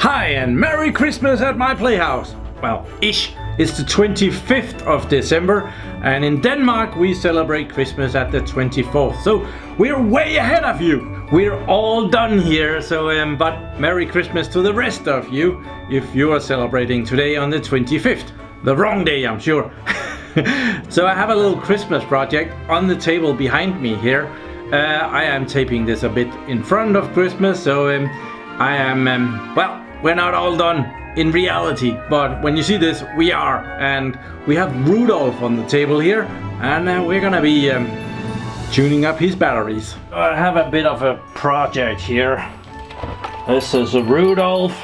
Hi and Merry Christmas at my PlayHouse. Well, ish. It's the 25th of December and in Denmark we celebrate Christmas at the 24th. So we're way ahead of you. We're all done here. So but Merry Christmas to the rest of you if you are celebrating today on the 25th. The wrong day, I'm sure. So I have a little Christmas project on the table behind me here. I am taping this a bit in front of Christmas, so I am, well, we're not all done in reality, but when you see this, we are. And we have Rudolph on the table here, and we're gonna be tuning up his batteries. I have a bit of a project here. This is a Rudolph,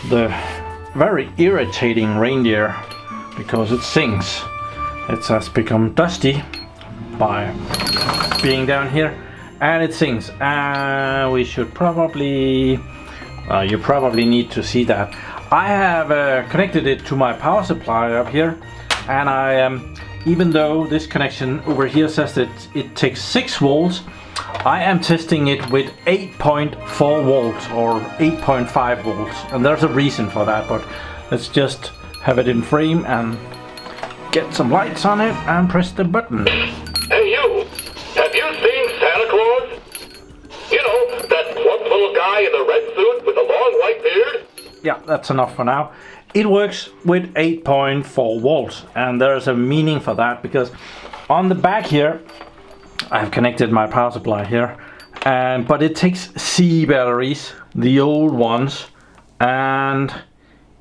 the very irritating reindeer, because it sings. It has become dusty by being down here, and it sings. We should probably, you probably need to see that. I have connected it to my power supply up here, and I even though this connection over here says that it takes 6 volts, I am testing it with 8.4 volts or 8.5 volts, and there's a reason for that, but let's just have it in frame and get some lights on it and press the button. Hey you! Have you seen Santa Claus? You know, that plump little guy in the red suit with the long white beard? Yeah, that's enough for now. It works with 8.4 volts, and there's a meaning for that, because on the back here I've connected my power supply here, but it takes C batteries, the old ones, and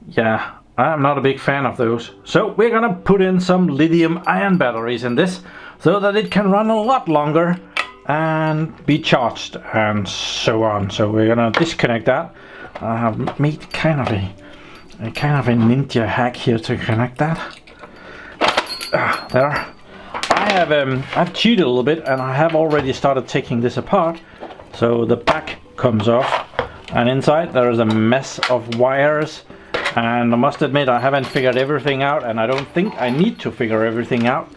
yeah, I'm not a big fan of those. So we're gonna put in some lithium ion batteries in this so that it can run a lot longer and be charged and so on. So we're gonna disconnect that. I have made kind of a ninja hack here to connect that. There. I've cheated a little bit, and I have already started taking this apart. So the back comes off, and inside there is a mess of wires. And I must admit, I haven't figured everything out, and I don't think I need to figure everything out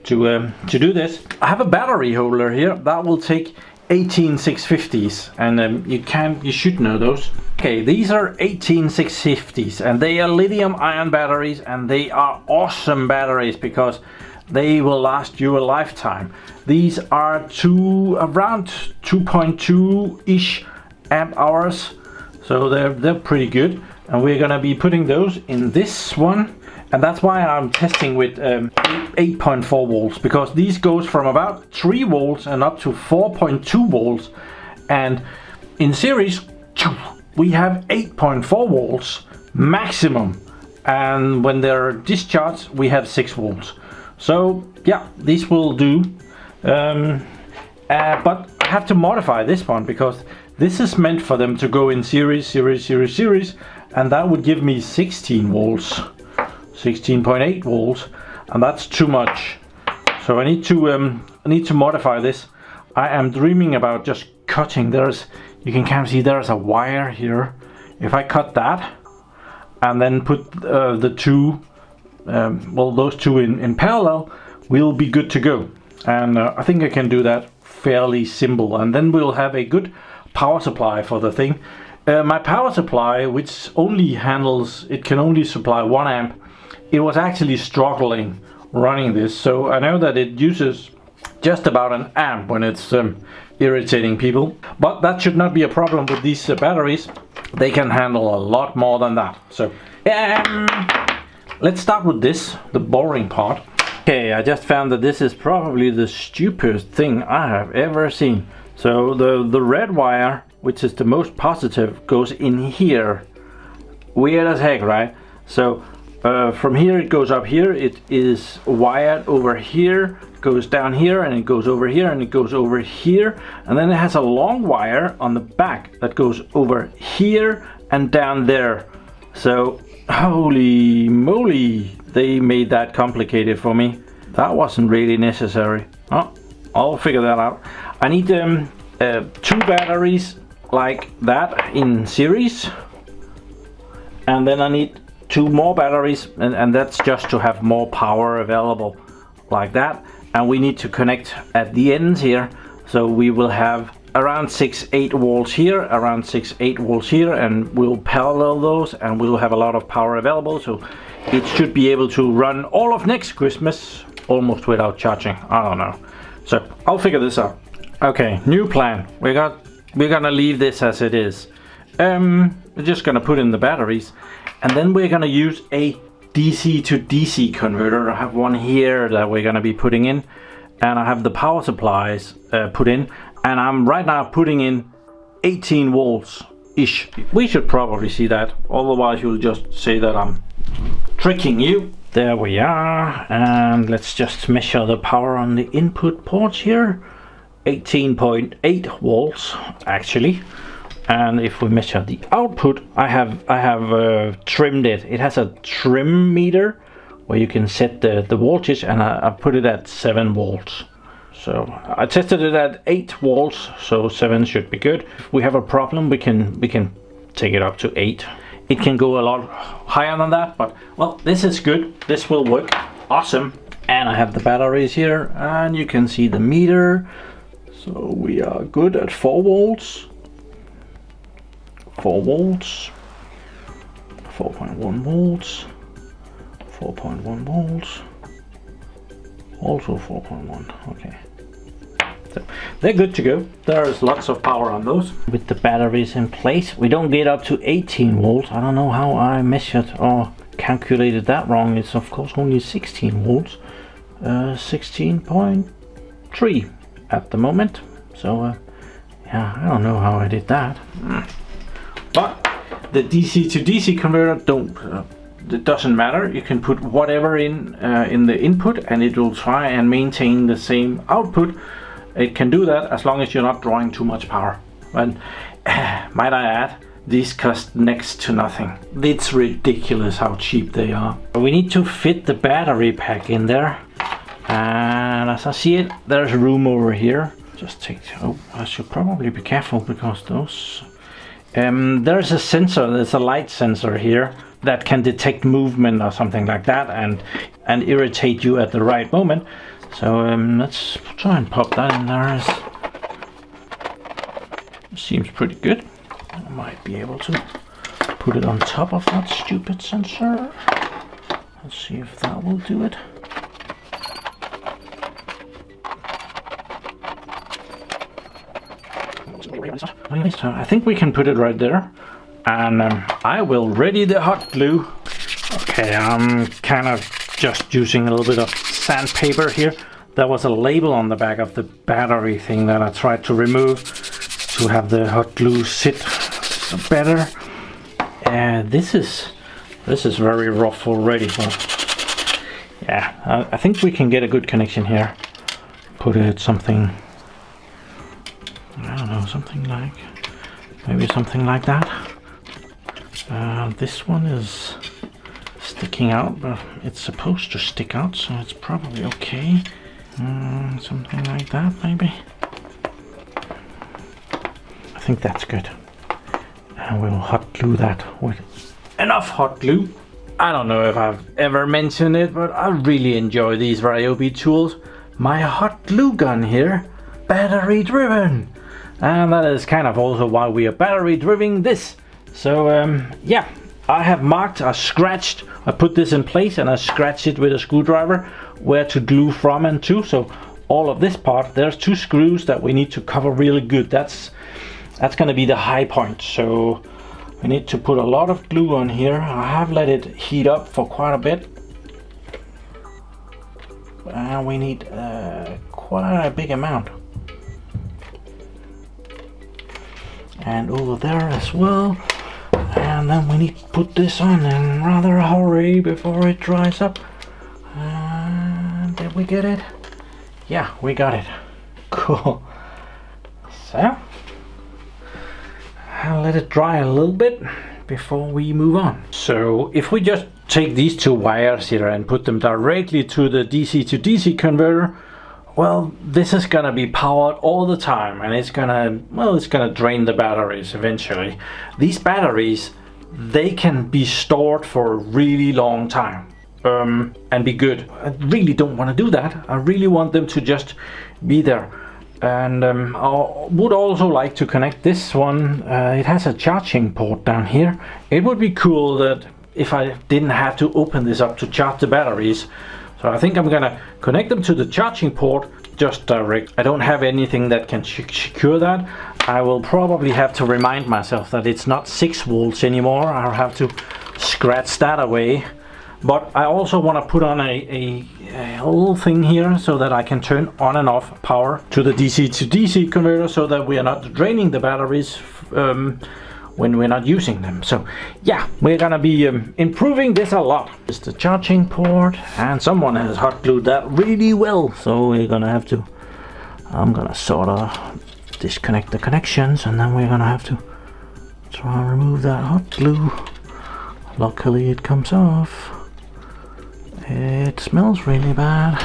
to do this. I have a battery holder here that will take 18650s, and you should know those. Okay, these are 18650s, and they are lithium ion batteries, and they are awesome batteries because they will last you a lifetime. These are around 2.2-ish amp hours, so they're pretty good. And we're gonna be putting those in this one, and that's why I'm testing with 8.4 volts, because these goes from about 3 volts and up to 4.2 volts, and in series we have 8.4 volts maximum, and when they're discharged we have 6 volts. So yeah, these will do, but I have to modify this one because this is meant for them to go in series, and that would give me 16 volts, 16.8 volts, and that's too much. So I need to modify this. I am dreaming about just cutting. You can kind of see there's a wire here. If I cut that and then put the two, those two in parallel, we'll be good to go. And I think I can do that fairly simple, and then we'll have a good power supply for the thing. My power supply, which can only supply 1 amp, it was actually struggling running this, so I know that it uses just about an amp when it's irritating people, but that should not be a problem with these batteries. They can handle a lot more than that. So let's start with this, the boring part. Okay, I just found that this is probably the stupidest thing I have ever seen. So the red wire, which is the most positive, goes in here. Weird as heck, right? So from here it goes up here. It is wired over here, goes down here, and it goes over here, and it goes over here, and then it has a long wire on the back that goes over here and down there. So holy moly, they made that complicated for me. That wasn't really necessary. Oh, I'll figure that out. I need 2 batteries like that in series, and then I need 2 more batteries, and that's just to have more power available like that. And we need to connect at the ends here, so we will have around 6-8 volts here, around 6-8 volts here, and we'll parallel those, and we'll have a lot of power available, so it should be able to run all of next Christmas almost without charging. I don't know, so I'll figure this out. Okay, new plan. We're gonna leave this as it is. We're just gonna put in the batteries, and then we're gonna use a DC to DC converter. I have one here that we're gonna be putting in, and I have the power supplies put in, and I'm right now putting in 18 volts ish. We should probably see that, otherwise you'll just say that I'm tricking you. There we are, and let's just measure the power on the input ports here. 18.8 volts actually. And if we measure the output, I have trimmed it. It has a trim meter where you can set the voltage, and I put it at 7 volts. So I tested it at 8 volts, so 7 should be good. If we have a problem, we can take it up to 8. It can go a lot higher than that, but well, this is good. This will work. Awesome. And I have the batteries here, and you can see the meter. So we are good at 4 volts. 4 volts, 4.1 volts, 4.1 volts, also 4.1, okay. So they're good to go. There's lots of power on those. With the batteries in place, we don't get up to 18 volts. I don't know how I measured or calculated that wrong. It's of course only 16 volts, 16.3 at the moment. So yeah, I don't know how I did that. But the DC to DC converter it doesn't matter. You can put whatever in the input, and it will try and maintain the same output. It can do that as long as you're not drawing too much power. And might I add, these cost next to nothing. It's ridiculous how cheap they are. We need to fit the battery pack in there, and as I see it, there's room over here. Just take. Oh, I should probably be careful because those. There's a sensor, there's a light sensor here that can detect movement or something like that, and irritate you at the right moment. So let's try and pop that in there. Seems pretty good. I might be able to put it on top of that stupid sensor. Let's see if that will do it. So I think we can put it right there, and I will ready the hot glue. Okay, I'm kind of just using a little bit of sandpaper here. There was a label on the back of the battery thing that I tried to remove to have the hot glue sit better. And this is very rough already. So yeah, I think we can get a good connection here. Put it something. I don't know, maybe something like that. This one is sticking out, but it's supposed to stick out, so it's probably okay. Something like that, maybe. I think that's good. And we'll hot glue that with enough hot glue. I don't know if I've ever mentioned it, but I really enjoy these Ryobi tools. My hot glue gun here, battery driven. And that is kind of also why we are battery driving this. So yeah, I have marked, I scratched, I put this in place and I scratched it with a screwdriver where to glue from and to. So all of this part, there's 2 screws that we need to cover really good. That's going to be the high point. So we need to put a lot of glue on here. I have let it heat up for quite a bit. And we need quite a big amount. And over there as well. And then we need to put this on in rather a hurry before it dries up. Did we get it? Yeah, we got it. Cool. So I'll let it dry a little bit before we move on. So if we just take these 2 wires here and put them directly to the DC to DC converter, well, this is gonna be powered all the time, and it's gonna drain the batteries eventually. These batteries, they can be stored for a really long time and be good. I really don't want to do that. I really want them to just be there. And I would also like to connect this one. It has a charging port down here. It would be cool that if I didn't have to open this up to charge the batteries. So I think I'm gonna connect them to the charging port just direct. I don't have anything that can secure that. I will probably have to remind myself that it's not 6 volts anymore. I'll have to scratch that away. But I also want to put on a little thing here so that I can turn on and off power to the DC to DC converter, so that we are not draining the batteries when we're not using them. So yeah, we're gonna be improving this a lot. It's the charging port, and someone has hot glued that really well, so we're gonna have to, I'm gonna sort of disconnect the connections, and then we're gonna have to try and remove that hot glue. Luckily it comes off. It smells really bad,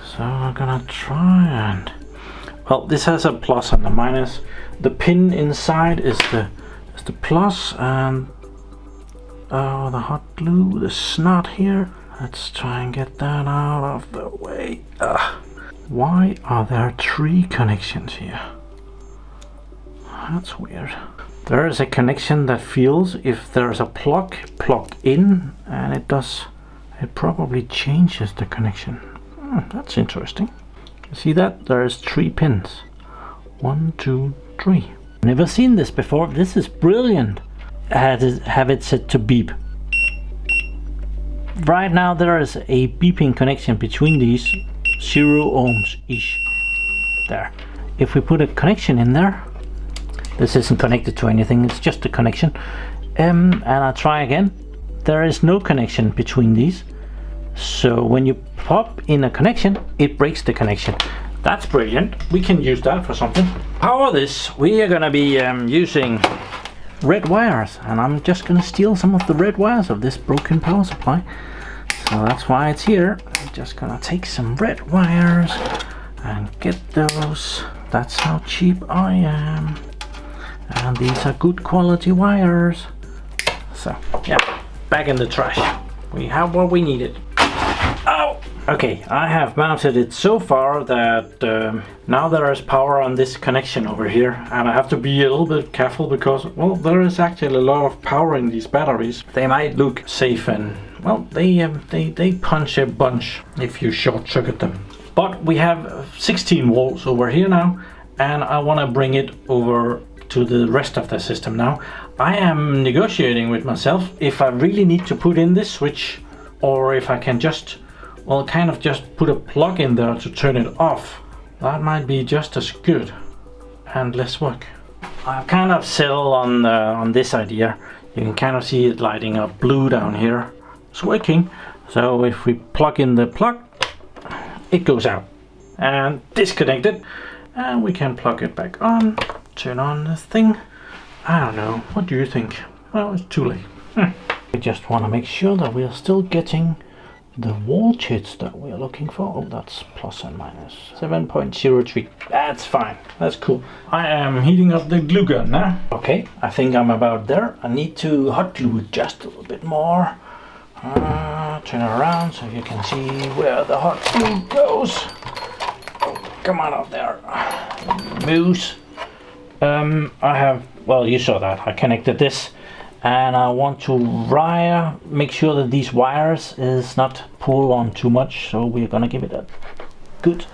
so I'm gonna try and, well, this has a plus and a minus. The pin inside is the plus, and the hot glue, the snot here. Let's try and get that out of the way. Why are there 3 connections here? That's weird. There is a connection that feels if there's a plug plugged in, and it probably changes the connection. That's interesting. See that? There's 3 pins. 1, 2, 3. Never seen this before. This is brilliant. Have it set to beep. Right now there is a beeping connection between these, 0 ohms ish. There. If we put a connection in there, this isn't connected to anything, it's just a connection. And I try again. There is no connection between these. So when you pop in a connection, it breaks the connection. That's brilliant. We can use that for something. Power this, we are gonna be using red wires, and I'm just gonna steal some of the red wires of this broken power supply. So that's why it's here. I'm just gonna take some red wires and get those. That's how cheap I am. And these are good quality wires. So yeah, back in the trash. We have what we needed. Oh! Okay, I have mounted it so far that now there is power on this connection over here, and I have to be a little bit careful because, well, there is actually a lot of power in these batteries. They might look safe, and well, they punch a bunch if you short circuit them. But we have 16 volts over here now, and I want to bring it over to the rest of the system now. I am negotiating with myself if I really need to put in this switch, or if I can just, well, kind of just put a plug in there to turn it off. That might be just as good and less work. I've kind of settled on this idea. You can kind of see it lighting up blue down here. It's working. So if we plug in the plug, it goes out and disconnect it, and we can plug it back on, turn on this thing. I don't know, what do you think? Well, it's too late. We just want to make sure that we are still getting the voltage that we are looking for. Oh, that's plus and minus 7.03. That's fine, that's cool. I am heating up the glue gun now. Okay, I think I'm about there. I need to hot glue it just a little bit more. Turn it around so you can see where the hot glue goes. Oh, come on out there, moose. I have, well, you saw that I connected this, and I want to make sure that these wires is not pulled on too much, so we're gonna give it a good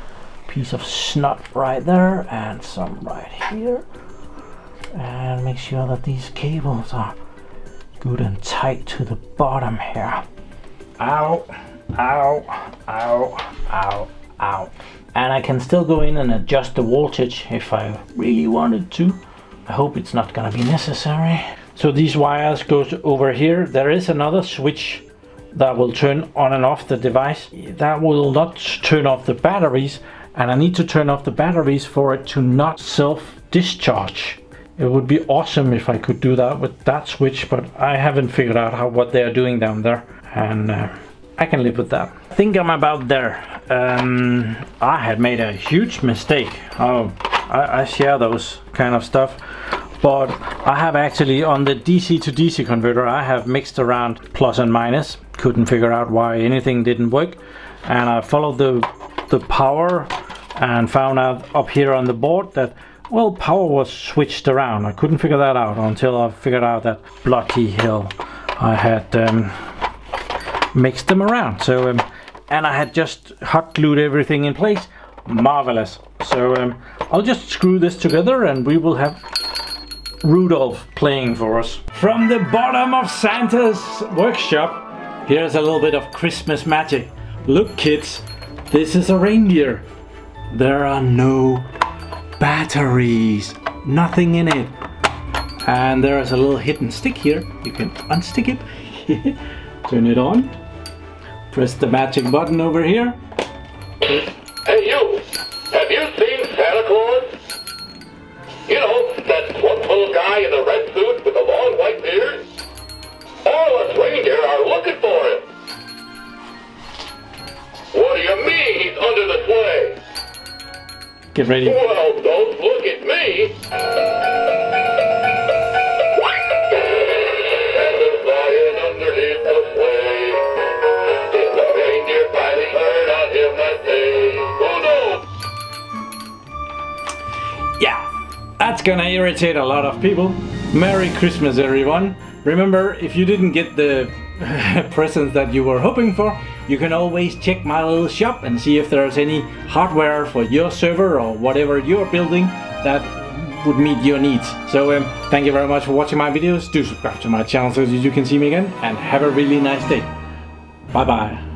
piece of snot right there and some right here, and make sure that these cables are good and tight to the bottom here. Ow, ow, ow, ow, ow. And I can still go in and adjust the voltage if I really wanted to. I hope it's not gonna be necessary. So these wires goes over here. There is another switch that will turn on and off the device. That will not turn off the batteries, and I need to turn off the batteries for it to not self-discharge. It would be awesome if I could do that with that switch, but I haven't figured out what they're doing down there, and I can live with that. I think I'm about there. I had made a huge mistake. I share those kind of stuff, but I have actually, on the DC to DC converter, I have mixed around plus and minus. Couldn't figure out why anything didn't work, and I followed the power and found out up here on the board that, well, power was switched around. I couldn't figure that out until I figured out that bloody hell I had mixed them around. So and I had just hot glued everything in place. Marvelous. So I'll just screw this together and we will have Rudolph playing for us. From the bottom of Santa's workshop, here's a little bit of Christmas magic. Look kids, this is a reindeer. There are no batteries, nothing in it. And there is a little hidden stick here. You can unstick it, turn it on, press the magic button over here. Hey you, have you seen Santa Claus? You know, that plump little guy in the red suit with the long white beard? All us reindeer are looking for him. What do you mean he's under the sleigh? Get ready. Well, don't look at me. Santa's lying underneath the sleigh. Did the reindeer finally turn on him that day? Who knows? Yeah, that's gonna irritate a lot of people. Merry Christmas, everyone. Remember, if you didn't get the presents that you were hoping for, you can always check my little shop and see if there's any hardware for your server or whatever you're building that would meet your needs. So thank you very much for watching my videos. Do subscribe to my channel so that you can see me again, and have a really nice day. Bye bye.